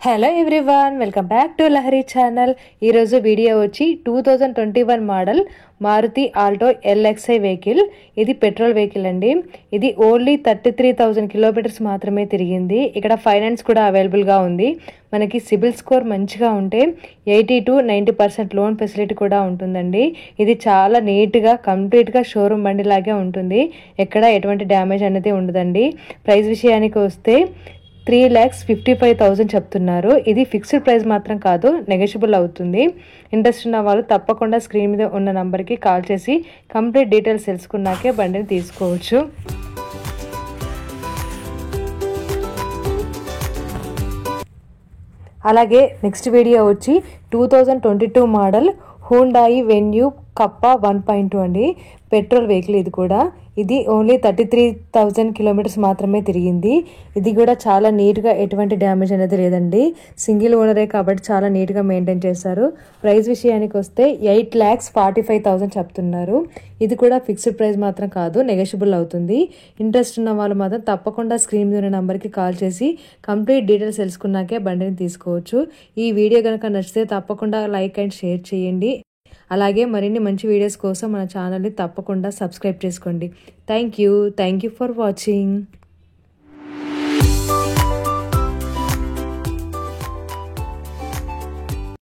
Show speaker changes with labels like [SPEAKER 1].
[SPEAKER 1] Hello everyone, welcome back to Lahari channel. ఈరోజు video వచ్చి 2021 model Maruti Alto LXI vehicle. ఇది petrol vehicle అండి. ఇది ఓన్లీ 33,000 కిలోమీటర్స్ మాత్రమే తిరిగింది. ఇక్కడ ఫైనాన్స్ కూడా అవైలబుల్గా ఉంది. మనకి సిబిల్ స్కోర్ మంచిగా ఉంటే 80 to 90% లోన్ ఫెసిలిటీ కూడా ఉంటుందండి. ఇది చాలా నీట్గా కంప్లీట్గా షోరూమ్ బండిలాగే ఉంటుంది. ఎక్కడ ఎటువంటి డ్యామేజ్ అనేది ఉండదండి. ప్రైస్ విషయానికి వస్తే 3,55,000 చెప్తున్నారు. ఇది ఫిక్స్డ్ ప్రైస్ మాత్రం కాదు, నెగోషియబుల్ అవుతుంది. ఇంట్రెస్ట్ ఉన్న వాళ్ళు తప్పకుండా స్క్రీన్ మీద ఉన్న నంబర్కి కాల్ చేసి కంప్లీట్ డీటెయిల్స్ తెలుసుకున్నాకే బండిని తీసుకోవచ్చు. అలాగే నెక్స్ట్ వీడియో వచ్చి 2022 మోడల్ హుండాయి వెన్యూ కప్పా 1.2 అండి. పెట్రోల్ వెహికల్ ఇది కూడా. ఇది ఓన్లీ 33,000 కిలోమీటర్స్ మాత్రమే తిరిగింది. ఇది కూడా చాలా నీట్గా ఎటువంటి డ్యామేజ్ అనేది లేదండి. సింగిల్ ఓనరే కాబట్టి చాలా నీట్గా మెయింటైన్ చేస్తారు. ప్రైస్ విషయానికి వస్తే 8,45,000 చెప్తున్నారు. ఇది కూడా ఫిక్స్డ్ ప్రైస్ మాత్రం కాదు, నెగోషియబుల్ అవుతుంది. ఇంట్రెస్ట్ ఉన్న వాళ్ళు మాత్రం తప్పకుండా స్క్రీన్ మీద ఉన్న నెంబర్కి కాల్ చేసి కంప్లీట్ డీటెయిల్స్ తెలుసుకున్నాకే బండిని తీసుకోవచ్చు. ఈ వీడియో కనుక నచ్చితే తప్పకుండా లైక్ అండ్ షేర్ చేయండి. అలాగే మరిన్ని మంచి వీడియోస్ కోసం మన ఛానల్ని తప్పకుండా సబ్స్క్రైబ్ చేసుకోండి. Thank you for watching.